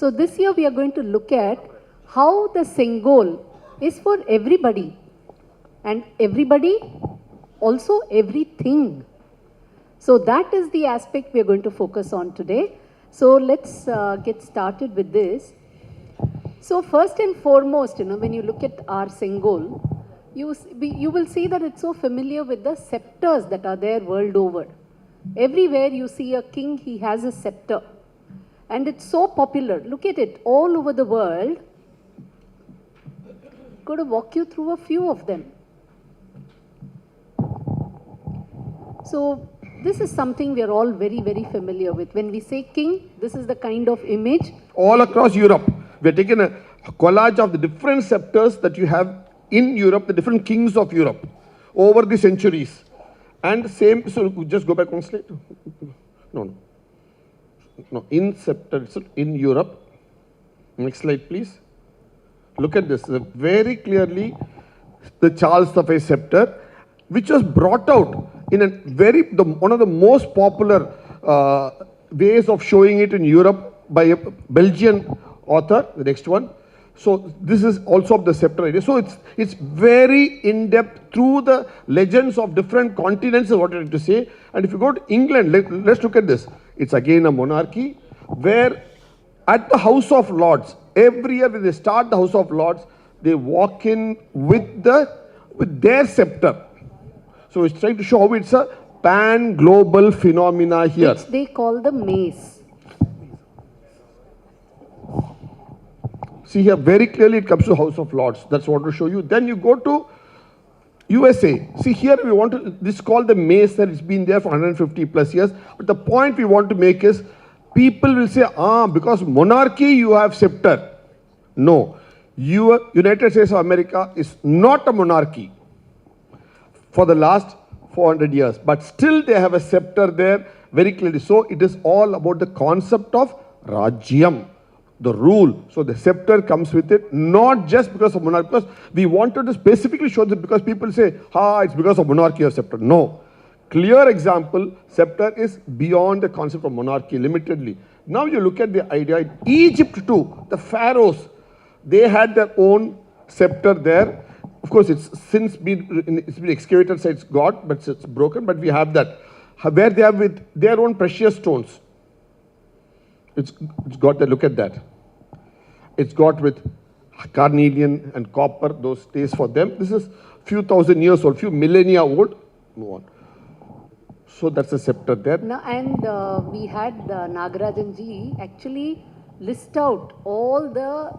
So this year we are going to look at how the Sengol is for everybody, and everybody, also everything. So that is the aspect we are going to focus on today. So let's get started with this. So first and foremost, when you look at our Sengol, you will see that it's so familiar with the scepters that are there world over. Everywhere you see a king, he has a scepter. And it's so popular. Look at it all over the world. I'm going to walk you through a few of them. So this is something we are all very, very familiar with. When we say king, this is the kind of image. All across Europe, we have taken a collage of the different scepters that you have in Europe, the different kings of Europe over the centuries. And same, so just go back one slide. No, in scepter, in Europe. Next slide, please. Look at this. Very clearly, the Charles the Fifth scepter, which was brought out in a one of the most popular ways of showing it in Europe by a Belgian author. The next one. So this is also of the scepter idea. So it's very in-depth through the legends of different continents is what I have to say. And if you go to England, let's look at this. It's again a monarchy where at the House of Lords, every year when they start the House of Lords, they walk in with their scepter. So it's trying to show how it's a pan-global phenomena here. Which they call the mace. See here, very clearly it comes to House of Lords. That's what to show you. Then you go to USA. See here we want to, this is called the mace that it's been there for 150 plus years. But the point we want to make is, people will say, because monarchy you have scepter. No. United States of America is not a monarchy for the last 400 years. But still they have a scepter there very clearly. So it is all about the concept of Rajyam. The rule. So the scepter comes with it, not just because of monarchy. Because we wanted to specifically show that because people say, it's because of monarchy or scepter. No. Clear example, scepter is beyond the concept of monarchy limitedly. Now you look at the idea, in Egypt too, the pharaohs, they had their own scepter there. Of course, it's since been excavated, so it's got, but it's broken, but we have that. Where they have with their own precious stones. It's got that, look at that. It's got with carnelian and copper, those stays for them. This is few thousand years old, few millennia old. Move on. So that's a scepter there. Now, and we had Nagarajan ji actually list out all the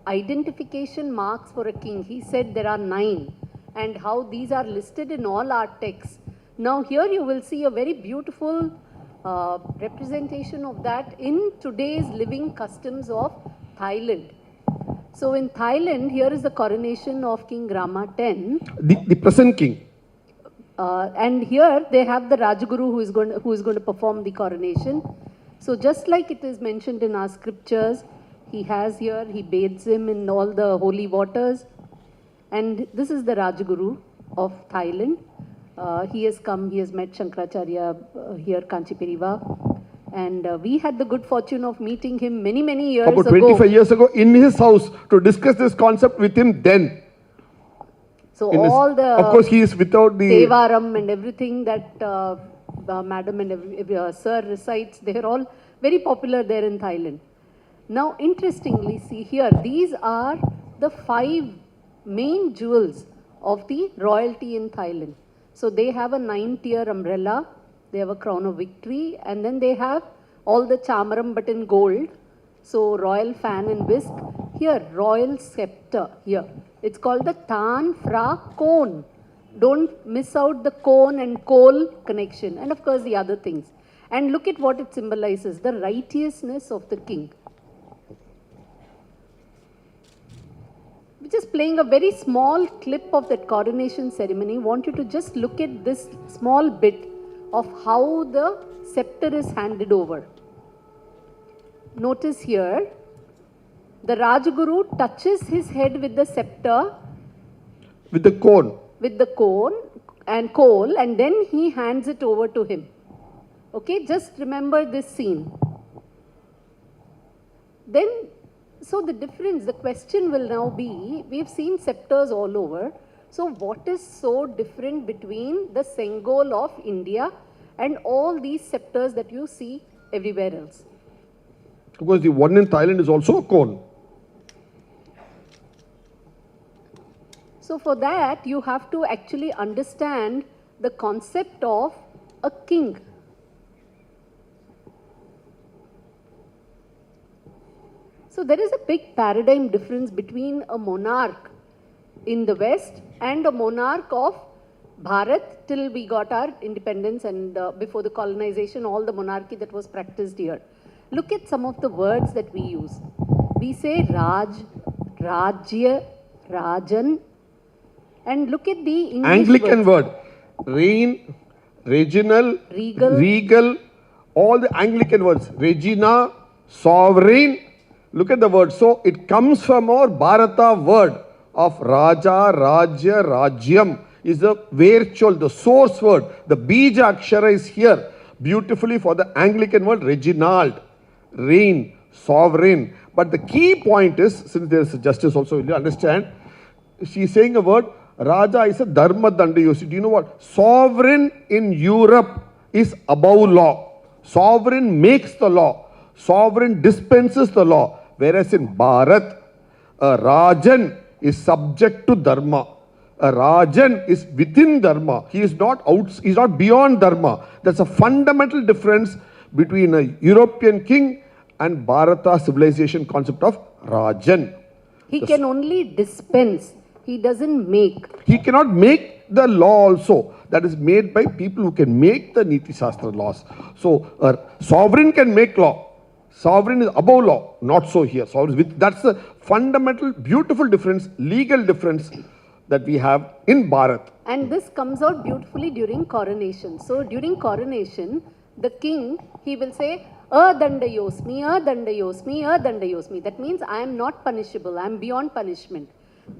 identification marks for a king. He said there are 9 and how these are listed in all our texts. Now here you will see a very beautiful representation of that in today's living customs of Thailand. So in Thailand, here is the coronation of King Rama X. The present king. And here they have the Rajaguru who is going to perform the coronation. So just like it is mentioned in our scriptures, he bathes him in all the holy waters. And this is the Rajaguru of Thailand. He has met Shankaracharya here, Kanchipiriva. And we had the good fortune of meeting him many, many years ago. About 25 years ago in his house to discuss this concept with him then. So all of course, he is without the Devaram and everything that madam and sir recites, they are all very popular there in Thailand. Now, interestingly, see here, these are the 5 main jewels of the royalty in Thailand. So they have a 9-tier umbrella, they have a crown of victory, and then they have all the chamaram but in gold. So royal fan and whisk. Here, royal scepter here. It's called the Tan Fra Cone. Don't miss out the cone and coal connection. And of course the other things. And look at what it symbolizes, the righteousness of the king. We're just playing a very small clip of that coronation ceremony. I want you to just look at this small bit of how the scepter is handed over. Notice here, the Rajaguru touches his head with the scepter. With the cone. With the cone and coal, and then he hands it over to him. Okay, just remember this scene. Then, so the difference, the question will now be, we've seen scepters all over. So what is so different between the Sengol of India and all these scepters that you see everywhere else? Because the one in Thailand is also a cone. So for that, you have to actually understand the concept of a king. So there is a big paradigm difference between a monarch in the West and a monarch of Bharath till we got our independence and before the colonization, all the monarchy that was practiced here. Look at some of the words that we use. We say Raj, Rajya, Rajan, and look at the English Anglican words. word. Reign, regional, Regal. all the Anglican words. Regina, sovereign. Look at the word. So it comes from our Bharata word of Raja, Rajya, Rajyam is the virtual, the source word. The Bija Akshara is here beautifully for the Anglican word Reginald, reign, sovereign. But the key point is, since there is justice also, you understand, she is saying a word, Raja is a Dharma Dandayosi. Do you know what? Sovereign in Europe is above law. Sovereign makes the law. Sovereign dispenses the law. Whereas in Bharat, a Rajan is subject to Dharma. A Rajan is within Dharma. He is not beyond Dharma. That's a fundamental difference between a European king and Bharata civilization concept of Rajan. He can only dispense. He doesn't make. He cannot make the law also. That is made by people who can make the Niti Shastra laws. So, a sovereign can make law. Sovereign is above law. Not so here. That's the fundamental, beautiful difference, legal difference that we have in Bharat. And this comes out beautifully during coronation. So, during coronation, the king, he will say, Adandayosmi, Adandayosmi, Adandayosmi. That means I am not punishable. I am beyond punishment.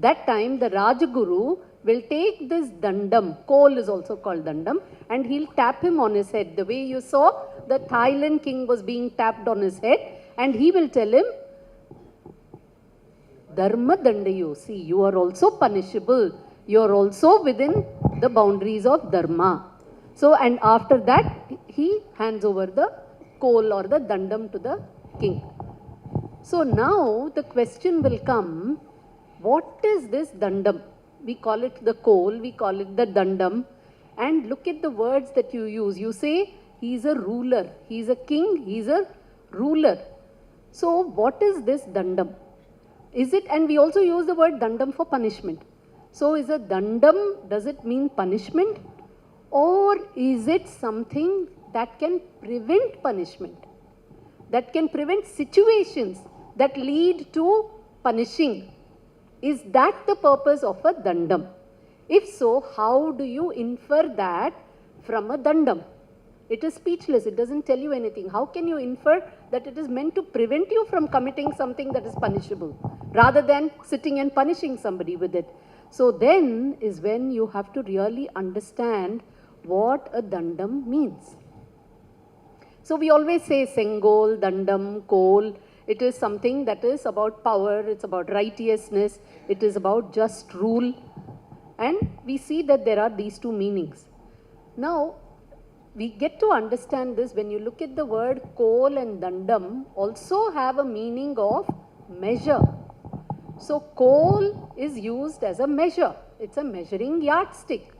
That time, the Rajaguru will take this dandam, coal is also called dandam, and he'll tap him on his head. The way you saw, the Thailand king was being tapped on his head, and he will tell him, Dharma dandayo. See, you are also punishable. You are also within the boundaries of Dharma. So, and after that, he hands over the coal or the dandam to the king. So now the question will come, what is this dandam? We call it the coal, we call it the dandam. And look at the words that you use. You say, he is a ruler, he is a king, he is a ruler. So what is this dandam? Is it, and we also use the word dandam for punishment. So is a dandam, does it mean punishment? Or is it something that can prevent punishment? That can prevent situations that lead to punishing? Is that the purpose of a dandam? If so, how do you infer that from a dandam? It is speechless, it doesn't tell you anything. How can you infer that it is meant to prevent you from committing something that is punishable, rather than sitting and punishing somebody with it? So then is when you have to really understand what a dandam means. So we always say Sengol, dandam, coal. It is something that is about power, it's about righteousness, it is about just rule. And we see that there are these two meanings. Now, we get to understand this when you look at the word coal and dandam also have a meaning of measure. So, coal is used as a measure. It's a measuring yardstick.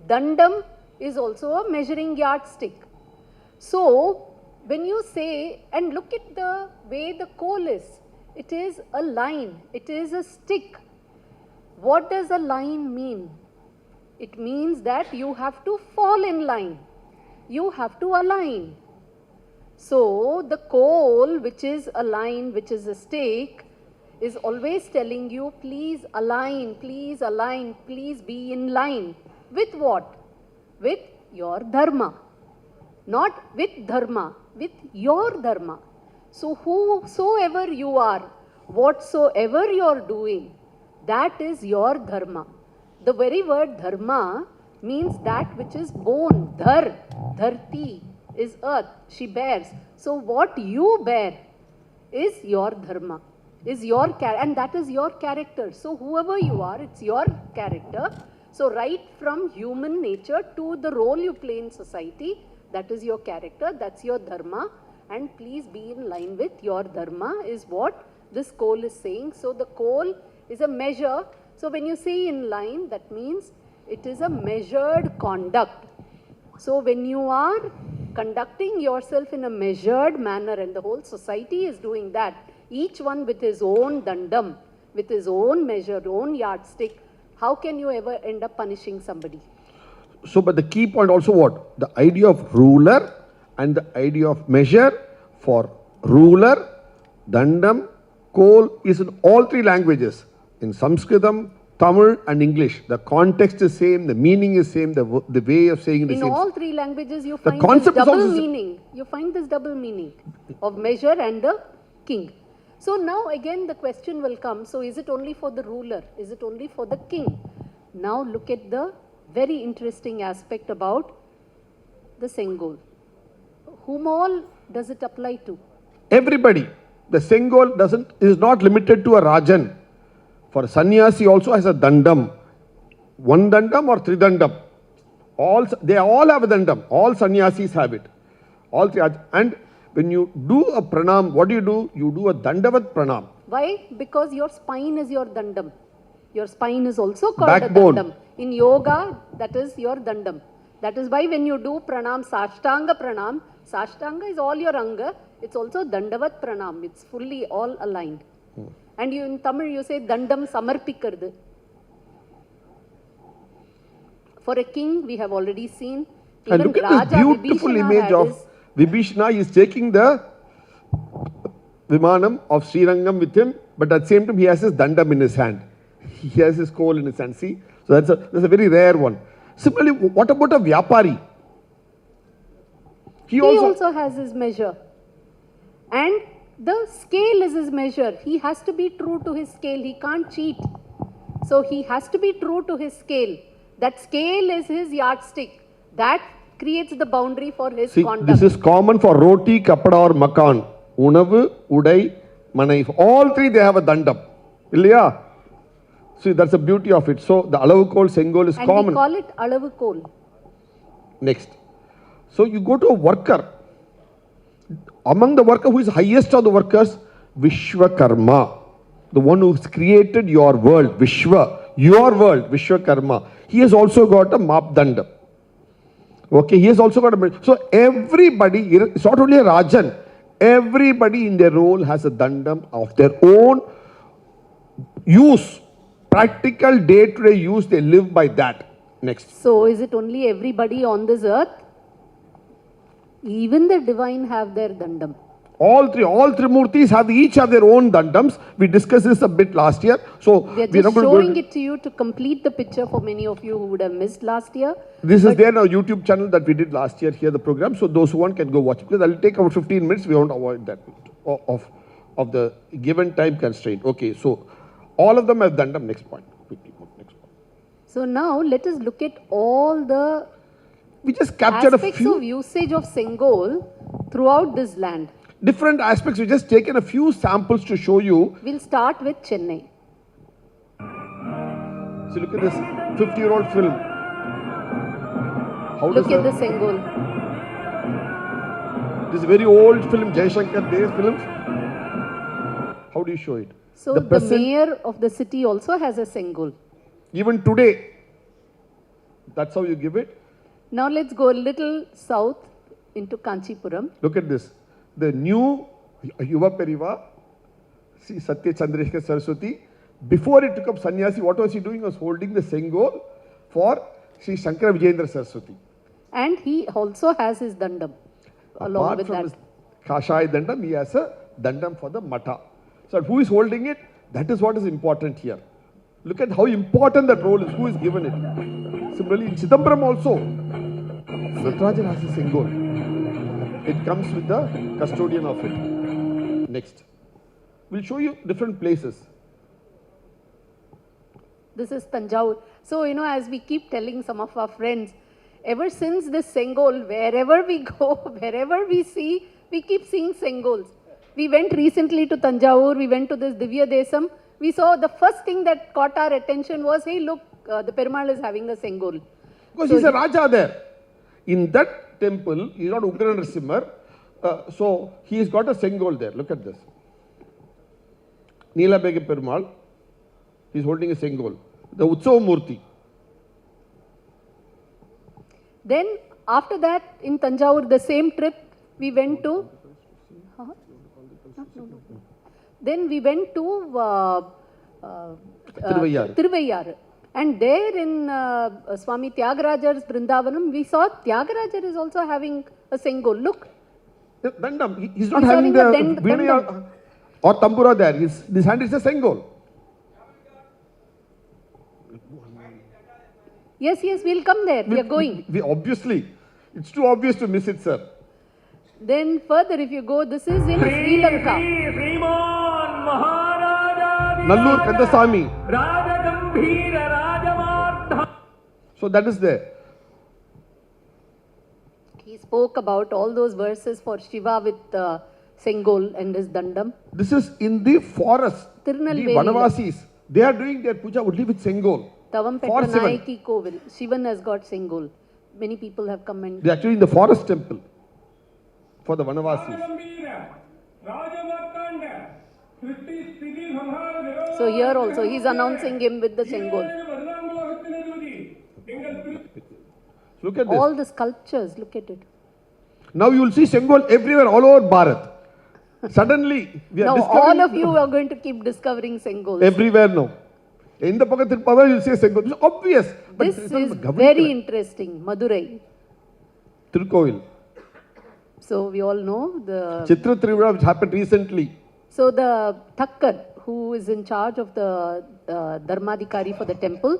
Dandam is also a measuring yardstick. So, when you say, and look at the way the coal is, it is a line, it is a stick. What does a line mean? It means that you have to fall in line. You have to align. So, the coal, which is a line, which is a stake, is always telling you, please align, please align, please be in line. With what? With your dharma. Not with dharma, with your dharma. So whosoever you are, whatsoever you are doing, that is your dharma. The very word dharma means that which is born. Dhar, dharti is earth, she bears. So what you bear is your dharma, is your and that is your character. So whoever you are, it's your character. So right from human nature to the role you play in society, that is your character, that's your dharma, and please be in line with your dharma is what this coal is saying. So the coal is a measure. So when you say in line, that means it is a measured conduct. So when you are conducting yourself in a measured manner, and the whole society is doing that, each one with his own dandam, with his own measure, own yardstick, how can you ever end up punishing somebody? So, but the key point also what? The idea of ruler and the idea of measure for ruler, dandam, coal is in all three languages. In Sanskritam, Tamil and English. The context is same, the meaning is same, the way of saying it is in same. In all three languages you find this concept double meaning. You find this double meaning of measure and the king. So now again the question will come, so is it only for the ruler? Is it only for the king? Now look at the very interesting aspect about the Sengol. Whom all does it apply to? Everybody. The Sengol is not limited to a Rajan. For a sannyasi also has a dandam. One dandam or three dandam. They all have a dandam. All sannyasis have it. All three. And when you do a pranam, what do? You do a dandavat pranam. Why? Because your spine is your dandam. Your spine is also called Backbone. a dandam. In yoga, that is your dandam. That is why when you do pranam, Sashtanga is all your anga. It's also dandavat pranam. It's fully all aligned. And you in Tamil you say dandam samarpikkardu. For a king we have already seen. And look at this beautiful image of Vibhishana. He is taking the Vimanam of Srirangam with him, but at the same time he has his dandam in his hand. He has his coal in his hand. See? So that's a very rare one. Similarly, what about a Vyapari? He also has his measure. And the scale is his measure. He has to be true to his scale. He can't cheat. So he has to be true to his scale. That scale is his yardstick. That creates the boundary for his conduct. This is common for roti, kapada or makan. Unavu, udai, manai. All three they have a dandam. Ilya? See, that's the beauty of it. So the alavu kol, Sengol is common. And we call it alavu kol. Next. So you go to a worker. Among the worker, who is highest of the workers? Vishwakarma. The one who has created your world. Vishwa. Your world. Vishwakarma. He has also got a mapdanda. Okay, he has also got a... So everybody, it's not only a Rajan. Everybody in their role has a dandam of their own use. Practical day-to-day use, they live by that. Next. So is it only everybody on this earth? Even the divine have their dandam. All three murtis each have their own dandams. We discussed this a bit last year. So we are just showing it to you to complete the picture for many of you who would have missed last year. This is there in our YouTube channel that we did last year here, the program. So those who want can go watch. Because that will take about 15 minutes. We won't avoid that of the given time constraint. Okay, so all of them have dandam. Next point. Quickly, next point. So now let us look at all the we just captured aspects a few of usage of Sengol throughout this land. Different aspects. We just taken a few samples to show you. We'll start with Chennai. So look at this 50-year-old film. Look at the Sengol. This very old film, Jaishankar Dey's films. How do you show it? So the mayor of the city also has a Sengol. Even today, that's how you give it. Now let's go a little south into Kanchipuram. Look at this. The new Yuva Periva, see Satya Chandrasekhar Saraswati, before he took up sannyasi, what was he doing? He was holding the Sengol for Sri Shankara Vijayendra Saraswati. And he also has his dandam along with that. Apart from his Kashai dandam, he has a dandam for the Mata. So who is holding it? That is what is important here. Look at how important that role is. Who is given it? Similarly, in Chidambaram also, Natarajan has a Sengol. It comes with the custodian of it. Next. We'll show you different places. This is Tanjavur. So, as we keep telling some of our friends, ever since this Sengol, wherever we go, wherever we see, we keep seeing Sengols. We went recently to Tanjavur, we went to this Divya Desam. We saw the first thing that caught our attention was, hey, look, the Perumal is having a Sengol. Because he's a Raja there. In that temple, he's not Ugra Narasimhar. So he's got a Sengol there. Look at this. Neelabege Perumal, he's holding a Sengol. The Utsava Murti. Then after that, in Tanjavur, the same trip, we went to... Then we went to Thiruvaiyar. And there in Swami Tyagarajar's Vrindavanam, we saw Tyagarajar is also having a Sengol. Look. Dandam. He's not having the Veena or Tambura there. His hand is a Sengol. Yes, we'll come there. We are going. Obviously. It's too obvious to miss it, sir. Then further, if you go, this is in Sri Lanka. Nallur Kandasamy. So that is there. He spoke about all those verses for Shiva with Sengol and his Dandam. This is in the forest. The Vanavasis. They are doing their puja only with Sengol. Tavam Petranayaki Kovil. Shivan has got Sengol. Many people have come and... They are actually in the forest temple for the Vanavasis. So here also, he is announcing him with the Sengol. Look at this. All the sculptures, look at it. Now you will see Sengol everywhere, all over Bharath. Suddenly, we are now discovering... all of you are going to keep discovering Sengols. Everywhere now. In the Pakathir Power, you will see Sengol. It's obvious. But this is very interesting. Madurai. Tirukkovil. So we all know the... Chitra Trivida, which happened recently. So the Thakkar, who is in charge of the Dharmadhikari for the temple,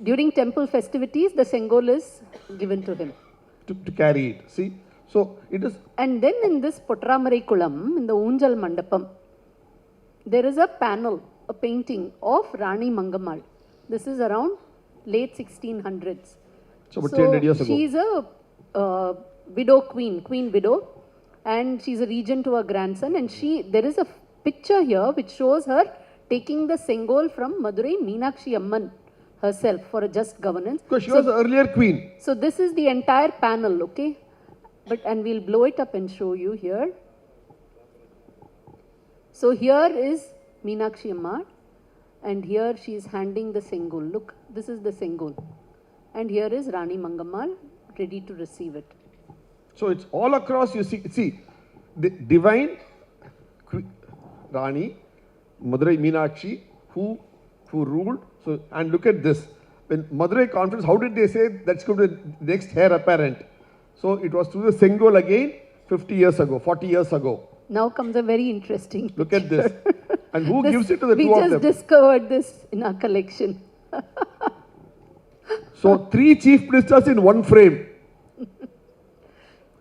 during temple festivities, the Sengol is given to him. To carry it. See? So it is... And then in this Potramarai Kulam, in the Unjal Mandapam, there is a panel, a painting of Rani Mangammal. This is around late 1600s. So about 300 years ago. She is a widow queen widow, and she's a regent to her grandson, and there is a picture here which shows her taking the Sengol from Madurai Meenakshi Amman herself for a just governance. Because she was the earlier queen. So this is the entire panel, okay? And we'll blow it up and show you here. So here is Meenakshi Amma, and here she is handing the Sengol. Look, this is the Sengol. And here is Rani Mangammal ready to receive it. So it's all across, you see the divine Rani, Madurai Meenakshi, who ruled. So, and look at this. When Madurai conference, how did they say that's going to be the next heir apparent? So it was through the Sengol again 50 years ago, 40 years ago. Now comes a very interesting Look at this. And who gives it to the two of them? We just discovered this in our collection. So 3 chief ministers in one frame.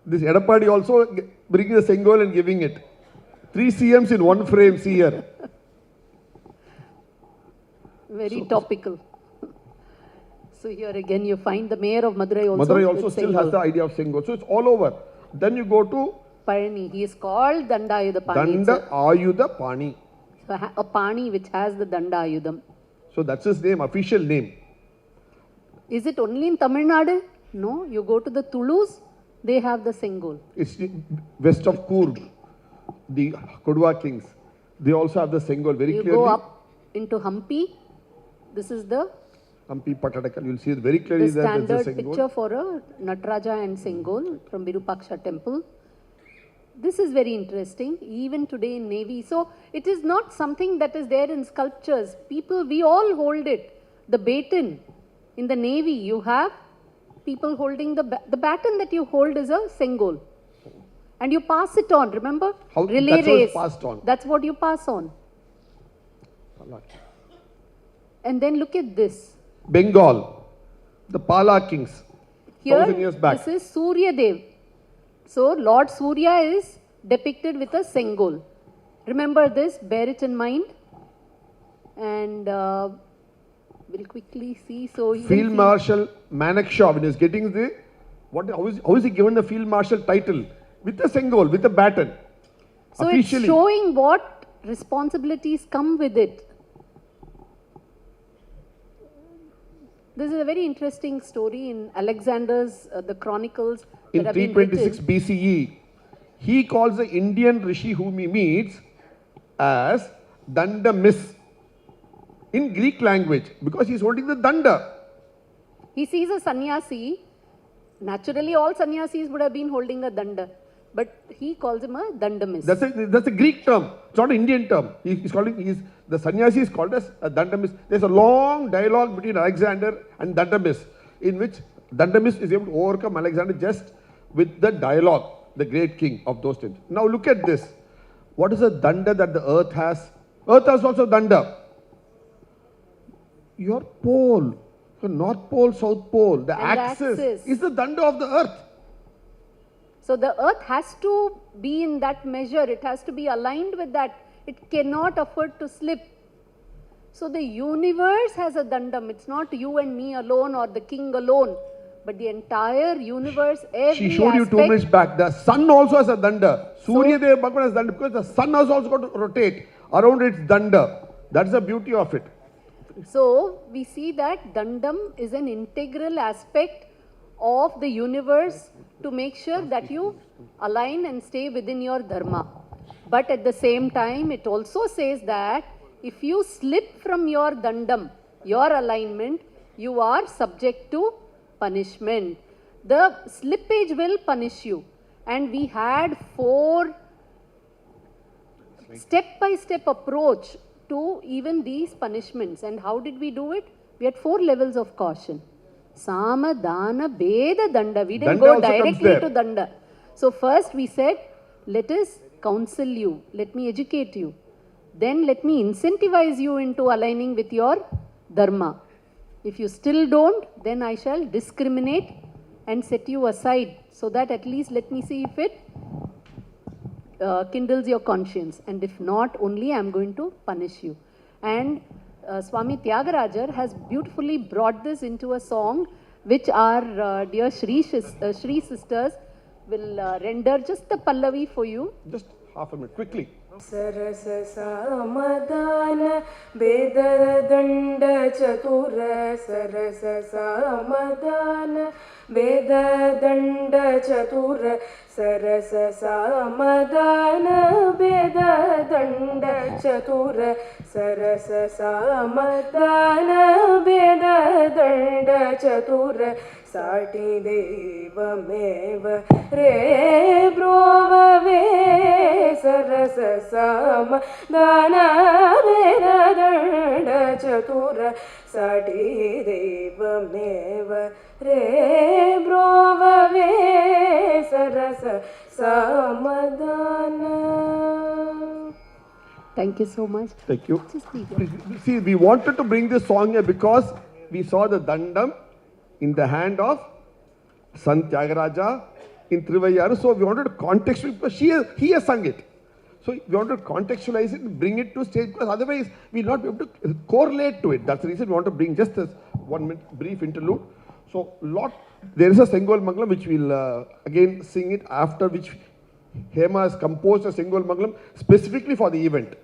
This Edapadi also bringing the Sengol and giving it. 3 CMs in one frame, see here. Very topical. So here again you find the mayor of Madurai also. Madurai also still has the idea of Sengol. So it's all over. Then you go to Parani. He is called Dandayudha Pani. Danda Ayudha Pani. So a Pani which has the Danda Ayudham. So that's his name, official name. Is it only in Tamil Nadu? No. You go to the Tulus, they have the Sengol. It's west of Coorg, the Kodwa kings. They also have the Sengol very clearly. You go up into Hampi. This is the Hampi Patadakal. You'll see it very clearly the there. Standard picture for a Nataraja and Sengol from Virupaksha temple. This is very interesting, even today in Navy. So it is not something that is there in sculptures. People, we all hold it. The baton in the Navy, you have people holding the baton that you hold is a Sengol. And you pass it on, remember? Relay that's race. Passed on. That's what you pass on. And then look at this. Bengal, the Pala kings, Here, 1000 years back. This is Surya Dev. So Lord Surya is depicted with a Sengol. Remember this, bear it in mind. And we'll quickly see. So Field Marshal Manekshaw, when he is getting how is he given the Field Marshal title? With a Sengol, with a baton. So officially. it's showing what responsibilities come with it. This is a very interesting story in Alexander's, the chronicles In that have been 326 written. BCE, he calls the Indian rishi whom he meets as Dandamis in Greek language because he's holding the danda. He sees a sannyasi. Naturally, all sannyasis would have been holding a danda, but he calls him a dandamis. That's a Greek term. It's not an Indian term. The sannyasi is called as a dandamis. There's a long dialogue between Alexander and Dandamis in which Dandamis is able to overcome Alexander just with the dialogue, the great king of those times. Now look at this. What is the danda that the earth has? Earth has also danda. Your pole, your North Pole, South Pole, the axis is the danda of the earth. So the earth has to be in that measure. It has to be aligned with that. It cannot afford to slip. So the universe has a dandam. It's not you and me alone or the king alone, but the entire universe, every She showed you 2 aspect. minutes back. The sun also has a danda. Surya Dev Bhagwan has danda because the sun has also got to rotate around its danda. That's the beauty of it. So we see that dandam is an integral aspect of the universe to make sure that you align and stay within your dharma. But at the same time, it also says that if you slip from your dandam, your alignment, you are subject to punishment. The slippage will punish you. And we had 4 step-by-step approach to even these punishments. And how did we do it? We had 4 levels of caution. Sama, Dana, Beda, Danda. We didn't Danda go also comes directly there. to Danda. So first we said, let us counsel you. Let me educate you. Then let me incentivize you into aligning with your dharma. If you still don't, then I shall discriminate and set you aside so that at least let me see if it kindles your conscience, and if not, only I am going to punish you. And Swami Tyagarajar has beautifully brought this into a song which our dear Shri sisters will render just the Pallavi for you. Just half a minute, quickly. सरस सामदान वेद दंड चतुर सरस सामदान वेद दंड चतुर सरस सामदान वेद दंड चतुर सरस सामदान वेद दंड चतुर साटी देवमेव रे ब्रोववे सरस सामदान वेद दंड चतुर साटी देवमेव रे ब्रोववे सरस सामदान. Thank you so much. Thank you. Just leave it. Please, see, we wanted to bring this song here because we saw the dandam in the hand of Sant Tyagaraja in Trivayyaru. So we wanted to contextualize because he has sung it. So we wanted to contextualize it and bring it to stage because otherwise we'll not be able to correlate to it. That's the reason we want to bring just this 1 minute brief interlude. So there is a Sengol Mangalam which we'll again sing it, after which Hema has composed a Sengol Mangalam specifically for the event.